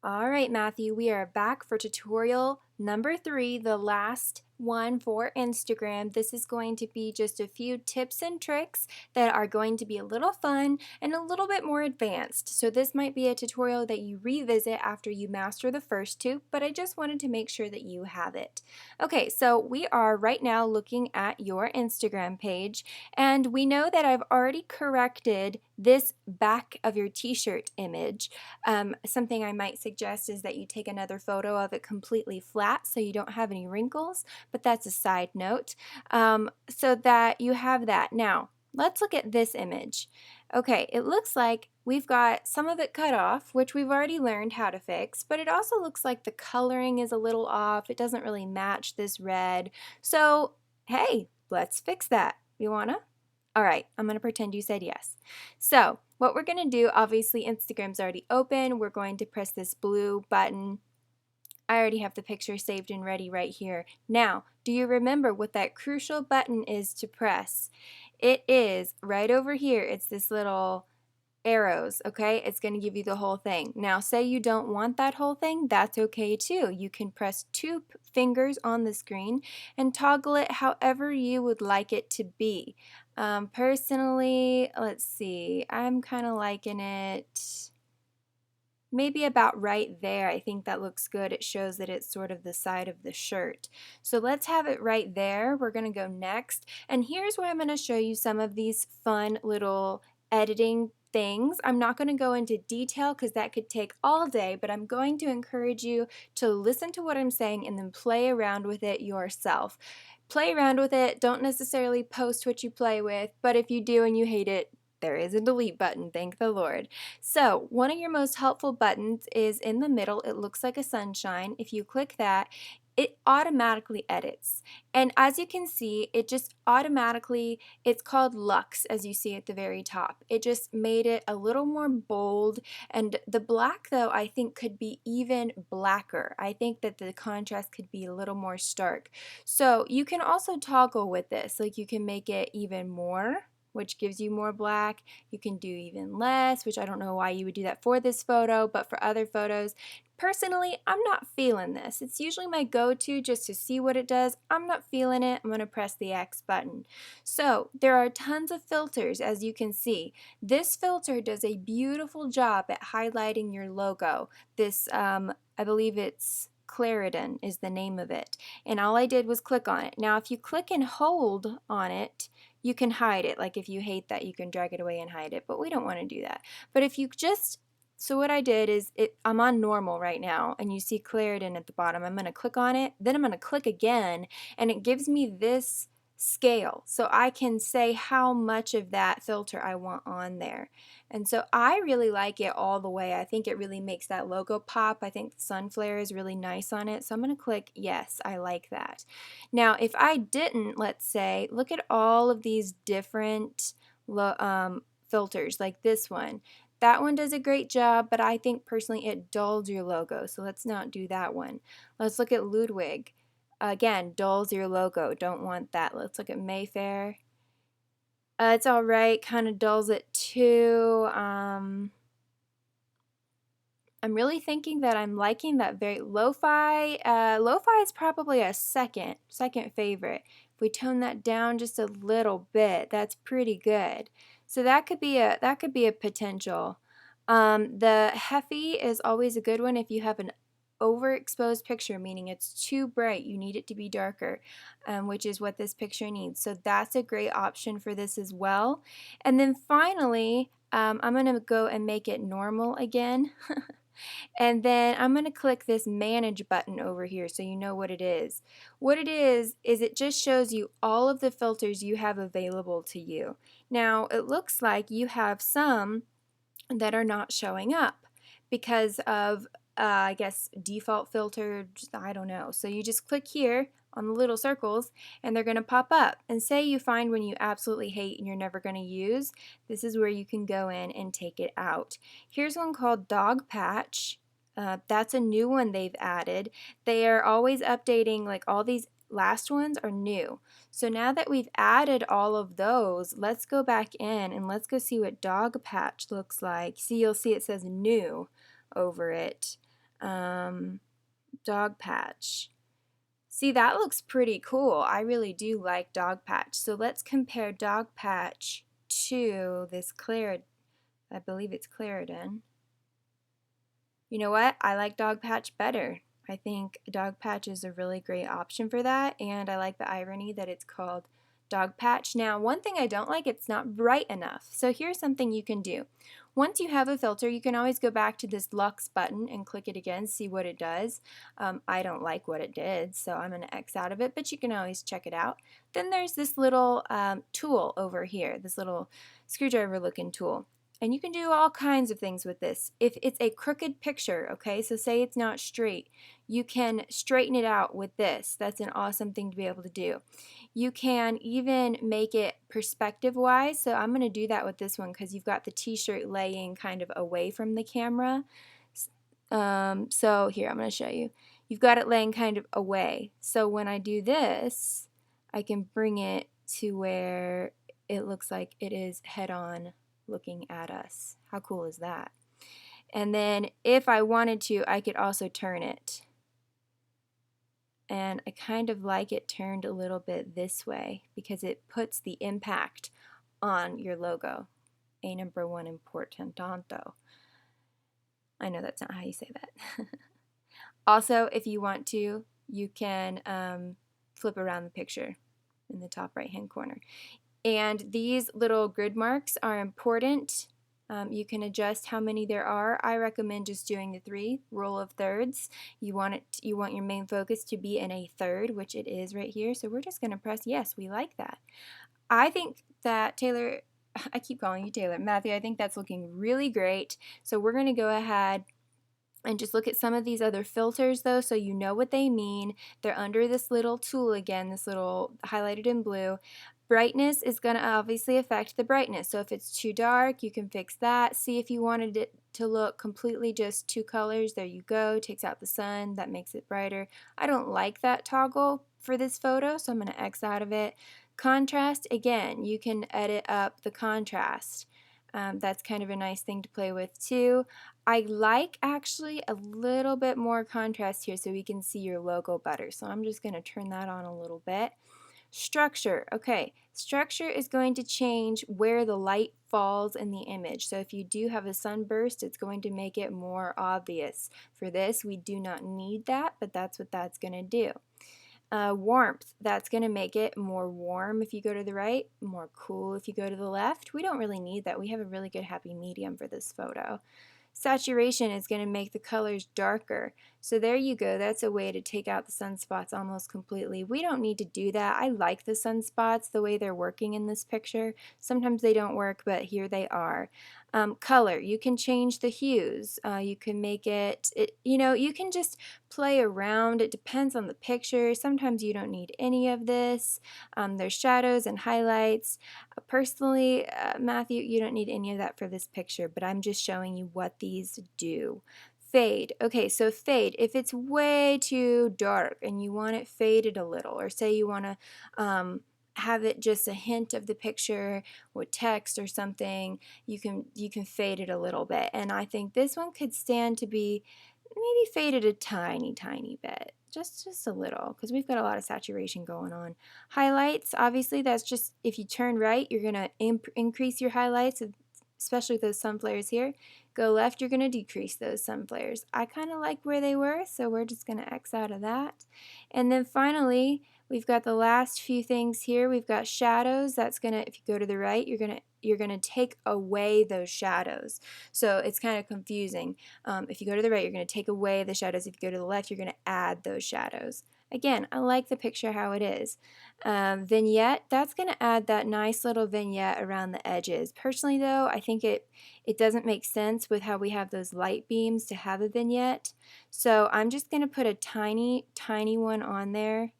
All right, Matthew, we are back for tutorial number 3, the last one for Instagram. This is going to be just a few tips and tricks that are going to be a little fun and a little bit more advanced. So this might be a tutorial that you revisit after you master the first two, but I just wanted to make sure that you have it. Okay, so we are right now looking at your Instagram page, and we know that I've already corrected this back of your t-shirt image. Something I might suggest is that you take another photo of it completely flat so you don't have any wrinkles, but that's a side note, so that you have that. Now, let's look at this image. Okay, it looks like we've got some of it cut off, which we've already learned how to fix, but it also looks like the coloring is a little off. It doesn't really match this red. So, hey, let's fix that. You wanna? All right, I'm gonna pretend you said yes. So, what we're gonna do, obviously Instagram's already open. We're going to press this blue button. I already have the picture saved and ready right here. Now, do you remember what that crucial button is to press? It is right over here. It's this little arrows, okay? It's going to give you the whole thing. Now, say you don't want that whole thing, that's okay too. You can press two fingers on the screen and toggle it however you would like it to be. Personally, let's see, I'm kind of liking it maybe about right there. I think that looks good. It shows that it's sort of the side of the shirt. So let's have it right there. We're going to go next. And here's where I'm going to show you some of these fun little editing things. I'm not going to go into detail because that could take all day, but I'm going to encourage you to listen to what I'm saying and then play around with it yourself. Play around with it. Don't necessarily post what you play with, but if you do and you hate it, there is a delete button, thank the Lord. So one of your most helpful buttons is in the middle. It looks like a sunshine. If you click that, it automatically edits. And as you can see, it just automatically, it's called Luxe, as you see at the very top. It just made it a little more bold, and the black, though, I think could be even blacker. I think that the contrast could be a little more stark. So you can also toggle with this, like you can make it even more, which gives you more black. You can do even less, which I don't know why you would do that for this photo, but for other photos. Personally, I'm not feeling this. It's usually my go-to just to see what it does. I'm not feeling it. I'm going to press the X button. So there are tons of filters, as you can see. This filter does a beautiful job at highlighting your logo. This, I believe it's Clarendon is the name of it. And all I did was click on it. Now, if you click and hold on it, you can hide it. Like if you hate that, you can drag it away and hide it, but we don't want to do that. But if you just, so what I did is, I'm on normal right now, and you see Clarendon at the bottom. I'm going to click on it, then I'm going to click again, and it gives me this scale. So I can say how much of that filter I want on there. And so I really like it all the way. I think it really makes that logo pop. I think the sun flare is really nice on it. So I'm going to click yes, I like that. Now, if I didn't, let's say, look at all of these different filters, like this one. That one does a great job, but I think personally it dulls your logo. So let's not do that one. Let's look at Ludwig. Again, dulls your logo. Don't want that. Let's look at Mayfair. It's all right. Kind of dulls it too. I'm really thinking that I'm liking that very lo-fi. Lo-fi is probably a second favorite. If we tone that down just a little bit, that's pretty good. So that could be a potential. The Heffy is always a good one if you have an overexposed picture, meaning it's too bright. You need it to be darker, which is what this picture needs. So that's a great option for this as well. And then finally, I'm going to go and make it normal again. And then I'm going to click this manage button over here so you know what it is. What it is it just shows you all of the filters you have available to you. Now it looks like you have some that are not showing up because of I guess default filter, I don't know. So you just click here on the little circles and they're going to pop up. And say you find one you absolutely hate and you're never going to use, this is where you can go in and take it out. Here's one called Dog Patch. That's a new one they've added. They are always updating, like all these last ones are new. So now that we've added all of those, let's go back in and let's go see what Dog Patch looks like. See, you'll see it says new over it. Dog patch. See, that looks pretty cool. I really do like dog patch. So let's compare dog patch to this Clarid. I believe it's Claritin. You know what? I like dog patch better. I think dog patch is a really great option for that, and I like the irony that it's called dog patch. Now, one thing I don't like, it's not bright enough. So here's something you can do. Once you have a filter, you can always go back to this Lux button and click it again, see what it does. I don't like what it did, so I'm going to X out of it, but you can always check it out. Then there's this little tool over here, this little screwdriver looking tool. And you can do all kinds of things with this. If it's a crooked picture, okay, so say it's not straight, you can straighten it out with this. That's an awesome thing to be able to do. You can even make it perspective-wise, so I'm going to do that with this one because you've got the t-shirt laying kind of away from the camera. So here, I'm going to show you. You've got it laying kind of away. So when I do this, I can bring it to where it looks like it is head-on looking at us. How cool is that? And then if I wanted to, I could also turn it. And I kind of like it turned a little bit this way because it puts the impact on your logo. A number one importantanto. I know that's not how you say that. Also, if you want to, you can flip around the picture in the top right hand corner. And these little grid marks are important. You can adjust how many there are. I recommend just doing the 3 rule of thirds. You want your main focus to be in a third, which it is right here. So we're just going to press yes. We like that. I think that Taylor, I keep calling you Taylor, Matthew. I think that's looking really great. So we're going to go ahead and just look at some of these other filters though, so you know what they mean. They're under this little tool again, this little highlighted in blue. Brightness is going to obviously affect the brightness. So if it's too dark, you can fix that. See if you wanted it to look completely just 2 colors. There you go. Takes out the sun. That makes it brighter. I don't like that toggle for this photo, so I'm going to X out of it. Contrast, again, you can edit up the contrast. That's kind of a nice thing to play with too. I like actually a little bit more contrast here so we can see your logo better. So I'm just going to turn that on a little bit. Structure. Okay, structure is going to change where the light falls in the image. So if you do have a sunburst, it's going to make it more obvious. For this, we do not need that, but that's what that's going to do. Warmth, that's going to make it more warm if you go to the right, more cool if you go to the left. We don't really need that. We have a really good happy medium for this photo. Saturation is going to make the colors darker. So there you go. That's a way to take out the sunspots almost completely. We don't need to do that. I like the sunspots the way they're working in this picture. Sometimes they don't work, but here they are. Color, you can change the hues. You can make it, you can just play around. It depends on the picture. Sometimes you don't need any of this. There's shadows and highlights. Personally, Matthew, you don't need any of that for this picture, but I'm just showing you what these do. Fade. Okay, so fade. If it's way too dark and you want it faded a little, or say you want to have it just a hint of the picture with text or something, you can fade it a little bit. And I think this one could stand to be maybe faded a tiny bit, just a little, because we've got a lot of saturation going on. Highlights, obviously, that's just if you turn right, you're going to increase your highlights, especially those sun flares here. Go left, you're going to decrease those sun flares. I kind of like where they were, so we're just going to X out of that. And then finally, we've got the last few things here. We've got shadows. That's going to, if you go to the right, you're going to take away those shadows. So it's kind of confusing. If you go to the right, you're going to take away the shadows. If you go to the left, you're going to add those shadows. Again, I like the picture how it is. Vignette, that's going to add that nice little vignette around the edges. Personally though, I think it doesn't make sense with how we have those light beams to have a vignette. So I'm just going to put a tiny one on there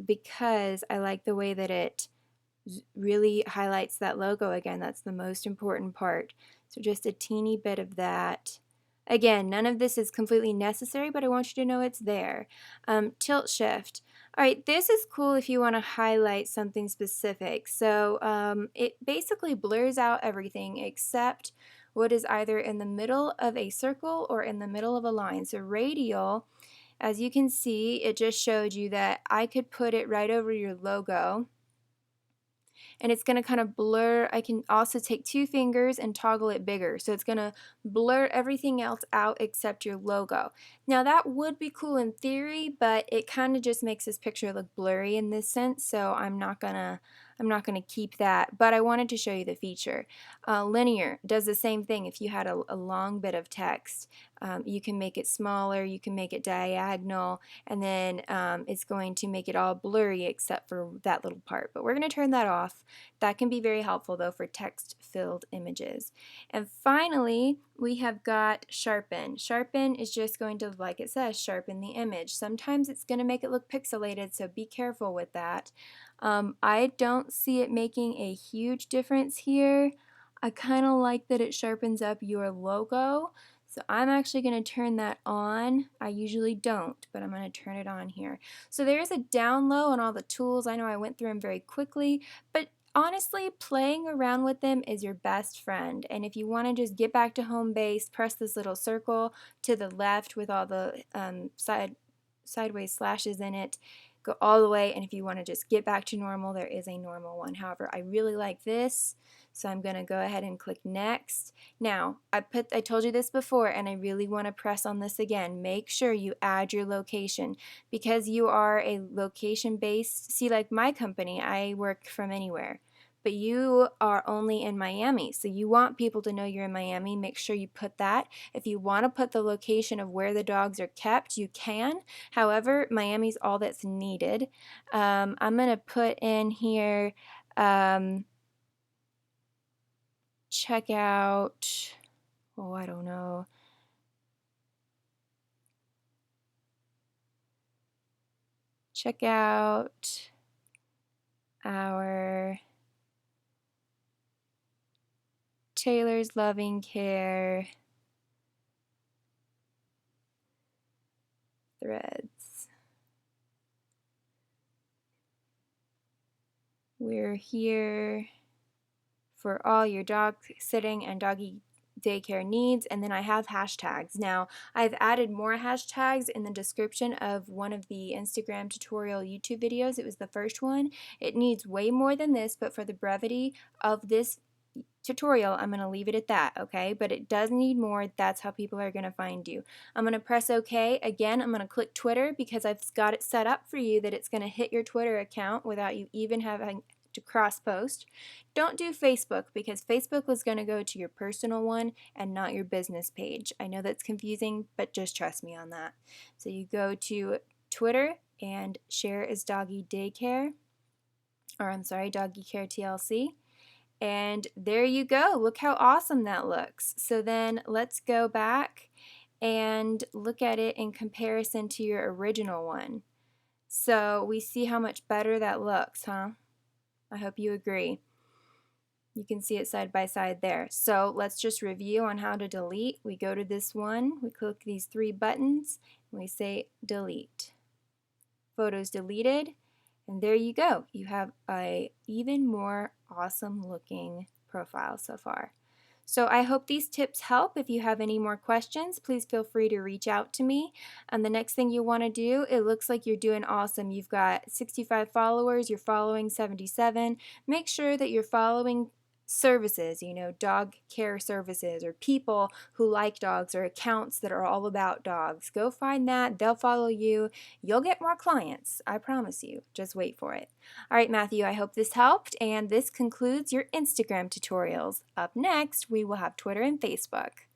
because I like the way that it really highlights that logo again. That's the most important part. So just a teeny bit of that. Again, none of this is completely necessary, but I want you to know it's there. Tilt shift. All right, this is cool if you want to highlight something specific. So it basically blurs out everything except what is either in the middle of a circle or in the middle of a line. So radial, as you can see, it just showed you that I could put it right over your logo, and it's going to kind of blur. I can also take 2 fingers and toggle it bigger, so it's going to blur everything else out except your logo. Now that would be cool in theory, but it kind of just makes this picture look blurry in this sense, so I'm not gonna keep that, but I wanted to show you the feature. Linear does the same thing. If you had a long bit of text, you can make it smaller, you can make it diagonal, and then it's going to make it all blurry except for that little part. But we're going to turn that off. That can be very helpful though for text-filled images. And finally, we have got sharpen. Sharpen is just going to, like it says, sharpen the image. Sometimes it's going to make it look pixelated, so be careful with that. I don't see it making a huge difference here. I kind of like that it sharpens up your logo, so I'm actually going to turn that on. I usually don't, but I'm going to turn it on here. So there's a down low on all the tools. I know I went through them very quickly, but honestly, playing around with them is your best friend. And if you want to just get back to home base, press this little circle to the left with all the sideways slashes in it. Go all the way, and if you want to just get back to normal, there is a normal one. However, I really like this, so I'm going to go ahead and click next. Now, I told you this before, and I really want to press on this again. Make sure you add your location, because you are a location-based. See, like my company, I work from anywhere, but you are only in Miami, so you want people to know you're in Miami. Make sure you put that. If you want to put the location of where the dogs are kept, you can. However, Miami's all that's needed. I'm going to put in here, check out, oh, I don't know. Check out our Taylor's Loving Care threads. We're here for all your dog sitting and doggy daycare needs, and then I have hashtags. Now, I've added more hashtags in the description of one of the Instagram tutorial YouTube videos. It was the first one. It needs way more than this, but for the brevity of this tutorial, I'm going to leave it at that, okay? But it does need more. That's how people are going to find you. I'm going to press OK. Again, I'm going to click Twitter because I've got it set up for you that it's going to hit your Twitter account without you even having to cross post. Don't do Facebook because Facebook was going to go to your personal one and not your business page. I know that's confusing, but just trust me on that. So you go to Twitter and share as Doggy Daycare, or I'm sorry, Doggy Care TLC. And there you go. Look how awesome that looks. So then let's go back and look at it in comparison to your original one. So we see how much better that looks, huh? I hope you agree. You can see it side by side there. So let's just review on how to delete. We go to this one, we click these 3 buttons, and we say delete. Photos deleted, and there you go. You have a even more awesome looking profile so far. So I hope these tips help. If you have any more questions, please feel free to reach out to me. And the next thing you want to do, it looks like you're doing awesome. You've got 65 followers, you're following 77. Make sure that you're following services, you know, dog care services or people who like dogs or accounts that are all about dogs. Go find that. They'll follow you. You'll get more clients. I promise you. Just wait for it. All right, Matthew, I hope this helped, and this concludes your Instagram tutorials. Up next, we will have Twitter and Facebook.